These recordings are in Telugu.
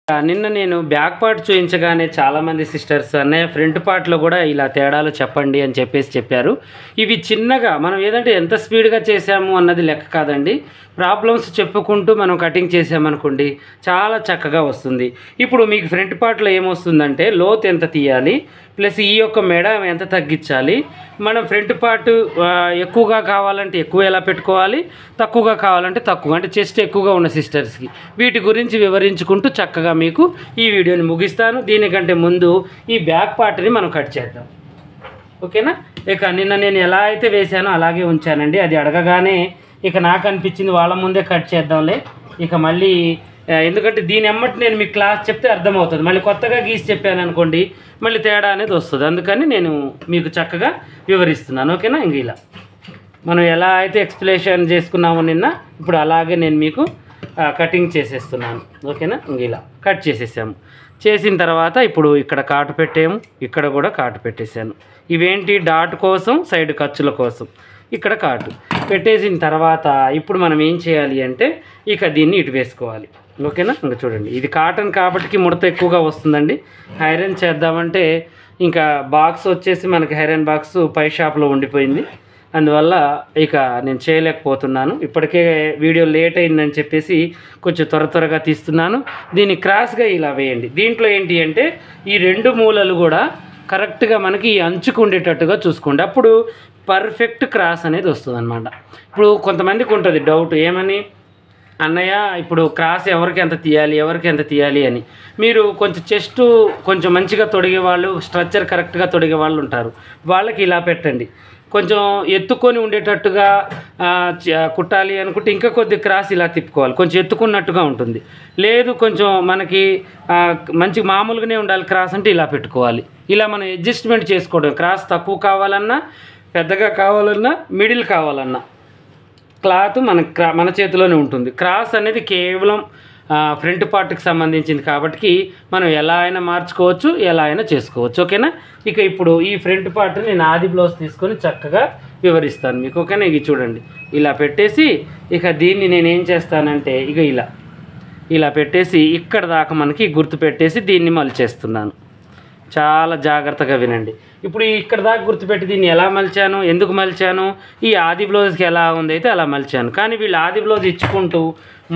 నిన్న నేను బ్యాక్ పార్ట్ చూయించగానే చాలామంది సిస్టర్స్ అన్నయ్య ఫ్రంట్ పార్ట్లో కూడా ఇలా తేడాలు చెప్పండి అని చెప్పారు. ఇవి చిన్నగా మనం ఏదంటే ఎంత స్పీడ్గా చేసాము అన్నది లెక్క కాదండి. ప్రాబ్లమ్స్ చెప్పుకుంటూ మనం కటింగ్ చేసామనుకోండి చాలా చక్కగా వస్తుంది. ఇప్పుడు మీకు ఫ్రంట్ పార్ట్లో ఏమొస్తుందంటే లోత్ ఎంత తీయాలి, ప్లస్ ఈ యొక్క మెడ ఎంత తగ్గించాలి, మనం ఫ్రంట్ పార్ట్ ఎక్కువగా కావాలంటే ఎక్కువ ఎలా పెట్టుకోవాలి, తక్కువగా కావాలంటే తక్కువ, అంటే చెస్ట్ ఎక్కువగా ఉన్న సిస్టర్స్కి వీటి గురించి వివరించుకుంటూ చక్కగా మీకు ఈ వీడియోని ముగిస్తాను. దీనికంటే ముందు ఈ బ్యాక్ పార్ట్ని మనం కట్ చేద్దాం, ఓకేనా. ఇక నిన్న నేను ఎలా అయితే వేసానో అలాగే ఉంచానండి. అది అడగగానే ఇక నాకు అనిపించింది వాళ్ళ ముందే కట్ చేద్దాంలే. ఇక మళ్ళీ ఎందుకంటే దీని ఎమ్మటి నేను మీకు క్లాస్ చెప్తే అర్థమవుతుంది, మళ్ళీ కొత్తగా గీసి చెప్పాను అనుకోండి మళ్ళీ తేడా అనేది వస్తుంది. అందుకని నేను మీకు చక్కగా వివరిస్తున్నాను, ఓకేనా. ఇంక ఇలా మనం ఎలా అయితే ఎక్స్ప్లెనేషన్ చేసుకున్నామో నిన్న, ఇప్పుడు అలాగే నేను మీకు కటింగ్ చేసేస్తున్నాను, ఓకేనా. ఇంక ఇలా కట్ చేసేసాము. చేసిన తర్వాత ఇప్పుడు ఇక్కడ కాటు పెట్టాము, ఇక్కడ కూడా కాటు పెట్టేశాను. ఇవేంటి డాట్ కోసం, సైడ్ ఖర్చుల కోసం. ఇక్కడ కాటు పెట్టేసిన తర్వాత ఇప్పుడు మనం ఏం చేయాలి అంటే ఇక దీన్ని ఇటు వేసుకోవాలి, ఓకేనా. ఇంకా చూడండి ఇది కాటన్ కాబట్టి ముడత ఎక్కువగా వస్తుందండి. ఐరన్ చేద్దామంటే ఇంకా బాక్స్ వచ్చేసి మనకి ఐరన్ బాక్స్ పై షాప్లో ఉండిపోయింది, అందువల్ల ఇక నేను చేయలేకపోతున్నాను. ఇప్పటికే వీడియో లేట్ అయిందని చెప్పేసి కొంచెం త్వరగా తీస్తున్నాను. దీన్ని క్రాస్గా ఇలా వేయండి. దీంట్లో ఏంటి అంటే ఈ రెండు మూలలు కూడా కరెక్ట్గా మనకి అంచుకు ఉండేటట్టుగా చూసుకోండి, అప్పుడు పర్ఫెక్ట్ క్రాస్ అనేది వస్తుంది అనమాట. ఇప్పుడు కొంతమందికి ఉంటుంది డౌట్, ఏమని అన్నయ్య ఇప్పుడు క్రాస్ ఎవరికి ఎంత తీయాలి అని. మీరు కొంచెం చెస్ట్ కొంచెం మంచిగా తొడిగే వాళ్ళు, స్ట్రక్చర్ కరెక్ట్గా తొడిగే వాళ్ళు ఉంటారు, వాళ్ళకి ఇలా పెట్టండి. కొంచెం ఎత్తుకొని ఉండేటట్టుగా కుట్టాలి అనుకుంటే ఇంకా కొద్ది క్రాస్ ఇలా తిప్పుకోవాలి, కొంచెం ఎత్తుకున్నట్టుగా ఉంటుంది. లేదు కొంచెం మనకి మంచి మామూలుగానే ఉండాలి క్రాస్ అంటే ఇలా పెట్టుకోవాలి. ఇలా మనం అడ్జస్ట్మెంట్ చేసుకోవడం, క్రాస్ తక్కువ కావాలన్నా, పెద్దగా కావాలన్నా, మిడిల్ కావాలన్నా క్లాత్ మన చేతిలోనే ఉంటుంది. క్రాస్ అనేది కేవలం ఫ్రంట్ పార్ట్కి సంబంధించింది కాబట్టి మనం ఎలా అయినా మార్చుకోవచ్చు, ఎలా అయినా చేసుకోవచ్చు, ఓకేనా. ఇక ఇప్పుడు ఈ ఫ్రంట్ పార్ట్ని నేను ఆది బ్లౌజ్ తీసుకొని చక్కగా వివరిస్తాను మీకు, ఓకేనా. ఇక చూడండి ఇలా పెట్టేసి ఇక దీన్ని నేను ఏం చేస్తానంటే ఇక ఇలా పెట్టేసి ఇక్కడ దాకా మనకి గుర్తు పెట్టేసి దీన్ని మలిచేస్తున్నాను. చాలా జాగ్రత్తగా వినండి. ఇప్పుడు ఇక్కడ దాకా గుర్తుపెట్టి దీన్ని ఎలా మలిచాను, ఎందుకు మలిచాను, ఈ ఆది బ్లౌజ్కి ఎలా ఉంది అయితే అలా మలిచాను. కానీ వీళ్ళు ఆది బ్లౌజ్ ఇచ్చుకుంటూ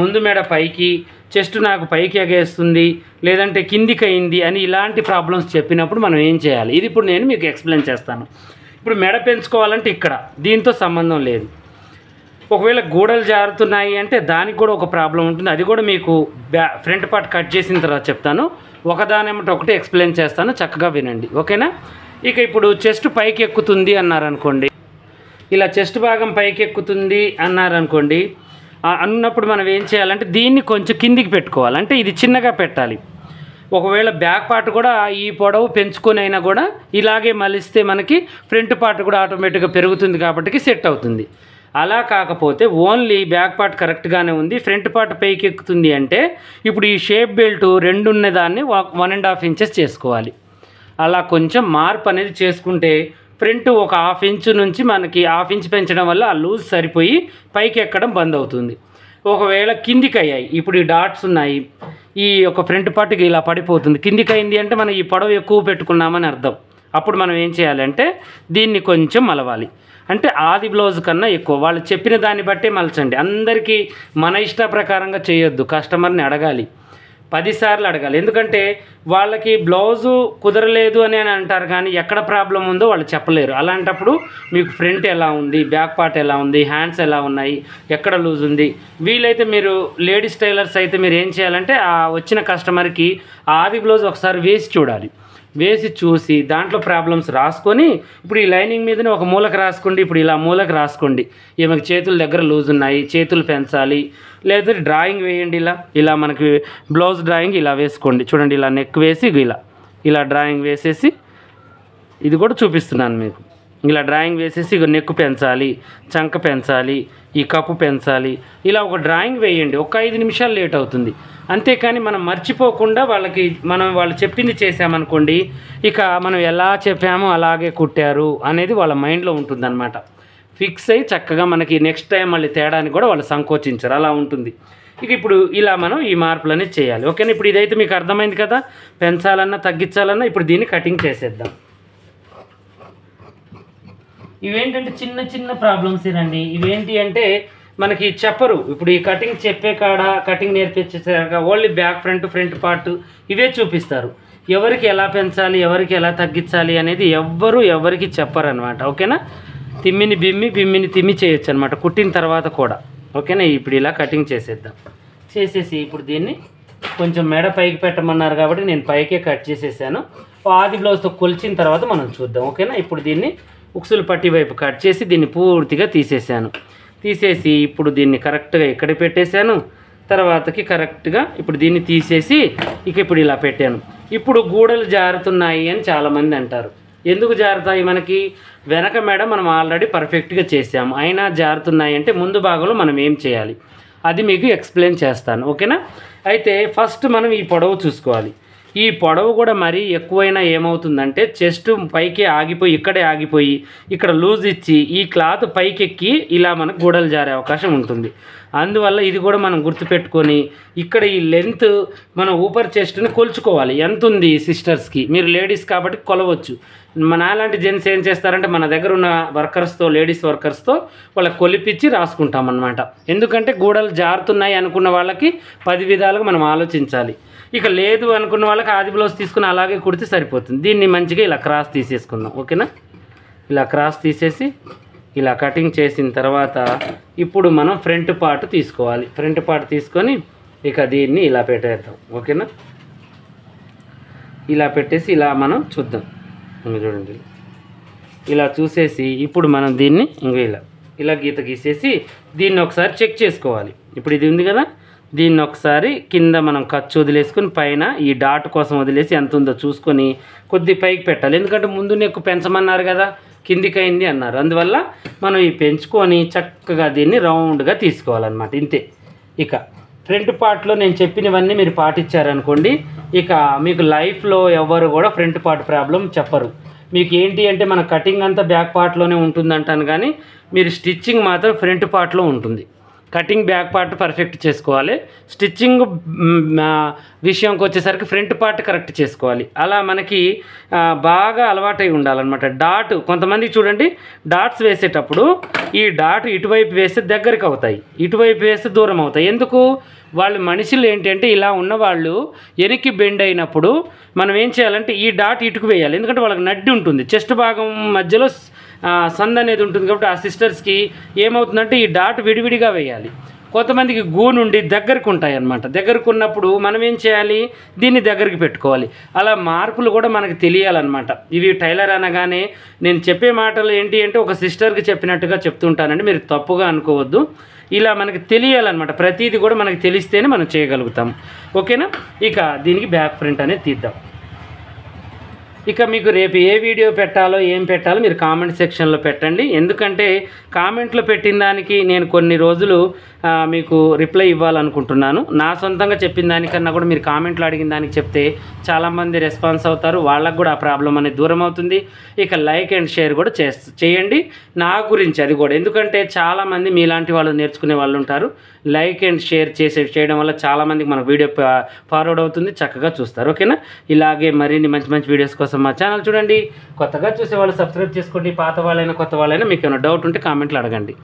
ముందు మెడ పైకి, చెస్ట్ నాకు పైకి ఎగేస్తుంది, లేదంటే కిందికి అయింది అని ఇలాంటి ప్రాబ్లమ్స్ చెప్పినప్పుడు మనం ఏం చేయాలి, ఇది ఇప్పుడు నేను మీకు ఎక్స్ప్లెయిన్ చేస్తాను. ఇప్పుడు మెడ పెంచుకోవాలంటే ఇక్కడ దీంతో సంబంధం లేదు. ఒకవేళ గూడలు జారుతున్నాయి అంటే దానికి కూడా ఒక ప్రాబ్లం ఉంటుంది, అది కూడా మీకు ఫ్రంట్ పార్ట్ కట్ చేసిన తర్వాత చెప్తాను. ఒకదానేమంటే ఒకటి ఎక్స్ప్లెయిన్ చేస్తాను, చక్కగా వినండి, ఓకేనా. ఇక ఇప్పుడు చెస్ట్ పైకి ఎక్కుతుంది అన్నారనుకోండి, ఇలా చెస్ట్ భాగం పైకి ఎక్కుతుంది అన్నారనుకోండి, అన్నప్పుడు మనం ఏం చేయాలంటే దీన్ని కొంచెం కిందికి పెట్టుకోవాలి, అంటే ఇది చిన్నగా పెట్టాలి. ఒకవేళ బ్యాక్ పార్ట్ కూడా ఈ పొడవు పెంచుకొని అయినా కూడా ఇలాగే మలిస్తే మనకి ఫ్రంట్ పార్ట్ కూడా ఆటోమేటిక్గా పెరుగుతుంది కాబట్టి సెట్ అవుతుంది. అలా కాకపోతే ఓన్లీ బ్యాక్ పార్ట్ కరెక్ట్గానే ఉంది, ఫ్రంట్ పార్ట్ పైకి ఎక్కుతుంది అంటే ఇప్పుడు ఈ షేప్ బెల్ట్ రెండు ఉన్నదాన్ని 1.5 ఇంచెస్ చేసుకోవాలి. అలా కొంచెం మార్పు అనేది చేసుకుంటే ఫ్రంట్ ఒక 1/2 ఇంచు నుంచి మనకి 1/2 ఇంచు పెంచడం వల్ల ఆ లూజ్ సరిపోయి పైకి ఎక్కడం బంద్ అవుతుంది. ఒకవేళ కిందికి అయ్యాయి, ఇప్పుడు ఈ డాట్స్ ఉన్నాయి, ఈ యొక్క ఫ్రంట్ పార్ట్కి ఇలా పడిపోతుంది, కిందికి అయింది అంటే మనం ఈ పొడవు ఎక్కువ పెట్టుకున్నామని అర్థం. అప్పుడు మనం ఏం చేయాలంటే దీన్ని కొంచెం మలవాలి, అంటే ఆది బ్లౌజ్ కన్నా ఎక్కువ వాళ్ళు చెప్పిన దాన్ని బట్టే మలచండి. అందరికీ మన ఇష్ట ప్రకారంగా చేయొద్దు, కస్టమర్ని అడగాలి, 10 సార్లు అడగాలి. ఎందుకంటే వాళ్ళకి బ్లౌజు కుదరలేదు అని అంటారు కానీ ఎక్కడ ప్రాబ్లం ఉందో వాళ్ళు చెప్పలేరు. అలాంటప్పుడు మీకు ఫ్రంట్ ఎలా ఉంది, బ్యాక్ పార్ట్ ఎలా ఉంది, హ్యాండ్స్ ఎలా ఉన్నాయి, ఎక్కడ లూజ్ ఉంది. వీలైతే మీరు లేడీస్ టైలర్స్ అయితే మీరు ఏం చేయాలంటే ఆ వచ్చిన కస్టమర్కి ఆది బ్లౌజ్ ఒకసారి వేసి చూడాలి. వేసి చూసి దాంట్లో ప్రాబ్లమ్స్ రాసుకొని ఇప్పుడు ఈ లైనింగ్ మీదనే ఒక మూలకు రాసుకోండి, ఇప్పుడు ఇలా మూలకు రాసుకోండి, ఈమెకు చేతుల దగ్గర లూజ్ ఉన్నాయి, చేతులు పెంచాలి, లేదా డ్రాయింగ్ వేయండి. ఇలా మనకి బ్లౌజ్ డ్రాయింగ్ ఇలా వేసుకోండి. చూడండి ఇలా నెక్ వేసి ఇలా డ్రాయింగ్ వేసేసి ఇది కూడా చూపిస్తున్నాను మీకు. ఇలా డ్రాయింగ్ వేసేసి ఇక నెక్ పెంచాలి, చంక పెంచాలి, ఈ కప్పు పెంచాలి, ఇలా ఒక డ్రాయింగ్ వేయండి. ఒక 5 నిమిషాలు లేట్ అవుతుంది, అంతేకాని మనం మర్చిపోకుండా వాళ్ళు చెప్పింది చేసామనుకోండి ఇక మనం ఎలా చెప్పామో అలాగే కుట్టారు అనేది వాళ్ళ మైండ్లో ఉంటుందన్నమాట. ఫిక్స్ అయ్యి చక్కగా మనకి నెక్స్ట్ టైం మళ్ళీ తేడానికి కూడా వాళ్ళు సంకోచించరు, అలా ఉంటుంది. ఇక ఇప్పుడు ఇలా మనం ఈ మార్పులు అనేది చేయాలి. ఓకేనా, ఇప్పుడు ఇదైతే మీకు అర్థమైంది కదా. పెంచాలన్నా తగ్గించాలన్నా ఇప్పుడు దీన్ని కటింగ్ చేసేద్దాం. ఇవేంటంటే చిన్న చిన్న ప్రాబ్లమ్స్ ఏనండి. ఇవేంటి అంటే మనకి చెప్పరు. ఇప్పుడు ఈ కటింగ్ చెప్పే కాడ కటింగ్ నేర్పించేసాక ఓన్లీ బ్యాక్ ఫ్రంట్ పార్ట్ ఇవే చూపిస్తారు. ఎవరికి ఎలా పెంచాలి, ఎవరికి ఎలా తగ్గించాలి అనేది ఎవరికి చెప్పరు అనమాట. ఓకేనా, తిమ్మిని బిమ్మిని తిమ్మి చేయొచ్చు అనమాట కుట్టిన తర్వాత కూడా. ఓకేనా, ఇప్పుడు ఇలా కటింగ్ చేసేద్దాం. చేసేసి ఇప్పుడు దీన్ని కొంచెం మెడ పైకి పెట్టమన్నారు కాబట్టి నేను పైకే కట్ చేసేసాను. ఆది బ్లౌజ్తో కొలిచిన తర్వాత మనం చూద్దాం. ఓకేనా, ఇప్పుడు దీన్ని ఉక్సులు పట్టి వైపు కట్ చేసి దీన్ని పూర్తిగా తీసేసాను. తీసేసి ఇప్పుడు దీన్ని కరెక్ట్గా ఇక్కడ పెట్టేశాను. తర్వాతకి కరెక్ట్గా ఇప్పుడు దీన్ని తీసేసి ఇప్పుడు ఇలా పెట్టాను. ఇప్పుడు గూడలు జారుతున్నాయి అని చాలామంది అంటారు. ఎందుకు జారుతాయి? మనకి వెనక మెడ మనం ఆల్రెడీ పర్ఫెక్ట్గా చేసాము, అయినా జారుతున్నాయి అంటే ముందు భాగంలో మనం ఏం చేయాలి అది మీకు ఎక్స్ప్లెయిన్ చేస్తాను. ఓకేనా, అయితే ఫస్ట్ మనం ఈ పొడవు చూసుకోవాలి. ఈ పొడవు కూడా మరీ ఎక్కువైనా ఏమవుతుందంటే చెస్ట్ పైకి ఆగిపోయి ఇక్కడే ఆగిపోయి ఇక్కడ లూజ్ ఇచ్చి ఈ క్లాత్ పైకెక్కి ఇలా మనకు గూడలు జారే అవకాశం ఉంటుంది. అందువల్ల ఇది కూడా మనం గుర్తుపెట్టుకొని ఇక్కడ ఈ లెంత్ మనం ఊపర్ చెస్ట్ని కొలుచుకోవాలి. ఎంత ఉంది సిస్టర్స్కి, మీరు లేడీస్ కాబట్టి కొలవచ్చు. నాలాంటి జెంట్స్ ఏం చేస్తారంటే మన దగ్గర ఉన్న వర్కర్స్తో, లేడీస్ వర్కర్స్తో వాళ్ళకి కొలిపించి రాసుకుంటాం అన్నమాట. ఎందుకంటే గూడలు జారుతున్నాయి అనుకున్న వాళ్ళకి 10 విధాలుగా మనం ఆలోచించాలి. ఇక లేదు అనుకున్న వాళ్ళకి ఆది బ్లౌజ్ తీసుకుని అలాగే కుడితే సరిపోతుంది. దీన్ని మంచిగా ఇలా క్రాస్ తీసేసుకుందాం. ఓకేనా, ఇలా క్రాస్ తీసేసి ఇలా కటింగ్ చేసిన తర్వాత ఇప్పుడు మనం ఫ్రంట్ పార్ట్ తీసుకోవాలి. ఫ్రంట్ పార్ట్ తీసుకొని ఇక దీన్ని ఇలా పెట్టేద్దాం. ఓకేనా, ఇలా పెట్టేసి ఇలా మనం చూద్దాం. చూడండి, ఇలా చూసేసి ఇప్పుడు మనం దీన్ని ఇలా గీత గీసేసి దీన్ని ఒకసారి చెక్ చేసుకోవాలి. ఇప్పుడు ఇది ఉంది కదా, దీన్ని ఒకసారి కింద మనం ఖర్చు వదిలేసుకొని పైన ఈ డాట్ కోసం వదిలేసి ఎంత ఉందో చూసుకొని కొద్ది పైకి పెట్టాలి. ఎందుకంటే ముందు నెక్కు పెంచమన్నారు కదా, కిందికి అయింది అన్నారు. అందువల్ల మనం ఈ పెంచుకొని చక్కగా దీన్ని రౌండ్గా తీసుకోవాలన్నమాట. ఇంతే. ఇక ఫ్రంట్ పార్ట్లో నేను చెప్పినవన్నీ మీరు పాటించారనుకోండి, ఇక మీకు లైఫ్లో ఎవరు కూడా ఫ్రంట్ పార్ట్ ప్రాబ్లం చెప్పరు. మీకు ఏంటి అంటే మన కటింగ్ అంతా బ్యాక్ పార్ట్లోనే ఉంటుందంటాను, కానీ మీరు స్టిచ్చింగ్ మాత్రం ఫ్రంట్ పార్ట్లో ఉంటుంది. కటింగ్ బ్యాక్ పార్ట్ పర్ఫెక్ట్ చేసుకోవాలి, స్టిచ్చింగ్ విషయంకి వచ్చేసరికి ఫ్రంట్ పార్ట్ కరెక్ట్ చేసుకోవాలి. అలా మనకి బాగా అలవాటై ఉండాలన్నమాట. డాట్ కొంతమంది చూడండి, డాట్స్ వేసేటప్పుడు ఈ డాట్ ఇటువైపు వేస్తే దగ్గరికి అవుతాయి, ఇటువైపు వేస్తే దూరం అవుతాయి. ఎందుకు? వాళ్ళు మనుషులు ఏంటంటే ఇలా ఉన్నవాళ్ళు వెనక్కి బెండ్ అయినప్పుడు మనం ఏం చేయాలంటే ఈ డాట్ ఇటుకు వేయాలి. ఎందుకంటే వాళ్ళకి నడ్డి ఉంటుంది, చెస్ట్ భాగం మధ్యలో సంద్ అనేది ఉంటుంది. కాబట్టి ఆ సిస్టర్స్కి ఏమవుతుందంటే ఈ డాట్ విడివిడిగా వేయాలి. కొంతమందికి గూ నుండి దగ్గరకు ఉంటాయి అన్నమాట. దగ్గరకు ఉన్నప్పుడు మనం ఏం చేయాలి, దీన్ని దగ్గరికి పెట్టుకోవాలి. అలా మార్పులు కూడా మనకు తెలియాలన్నమాట. ఇవి టైలర్ అనగానే నేను చెప్పే మాటలు ఏంటి అంటే ఒక సిస్టర్కి చెప్పినట్టుగా చెప్తుంటానండి, మీరు తప్పుగా అనుకోవద్దు. ఇలా మనకి తెలియాలన్నమాట. ప్రతిదీ కూడా మనకి తెలిస్తేనే మనం చేయగలుగుతాం. ఓకేనా, ఇక దీనికి బ్యాక్ ఫ్రంట్ అనేది తీద్దాం. ఇక మీకు రేపు ఏ వీడియో పెట్టాలో ఏం పెట్టాలో మీరు కామెంట్ సెక్షన్లో పెట్టండి. ఎందుకంటే కామెంట్లో పెట్టిన దానికి నేను కొన్ని రోజులు మీకు రిప్లై ఇవ్వాలనుకుంటున్నాను. నా సొంతంగా చెప్పిన దానికన్నా కూడా మీరు కామెంట్లో అడిగిన దానికి చెప్తే చాలామంది రెస్పాన్స్ అవుతారు, వాళ్ళకు కూడా ఆ ప్రాబ్లం అనేది దూరం అవుతుంది. ఇక లైక్ అండ్ షేర్ కూడా చేయండి నా గురించి, అది కూడా. ఎందుకంటే చాలామంది మీలాంటి వాళ్ళు నేర్చుకునే వాళ్ళు ఉంటారు. లైక్ అండ్ షేర్ చేయడం వల్ల చాలామందికి మన వీడియో ఫార్వర్డ్ అవుతుంది, చక్కగా చూస్తారు. ఓకేనా, ఇలాగే మరిన్ని మంచి మంచి వీడియోస్ కోసం మా ఛానల్ చూడండి. కొత్తగా చూసే వాళ్ళు సబ్స్క్రైబ్ చేసుకోండి. పాత వాళ్ళైనా కొత్త వాళ్ళైనా మీకు ఏమైనా డౌట్ ఉంటే కామెంట్లు అడగండి.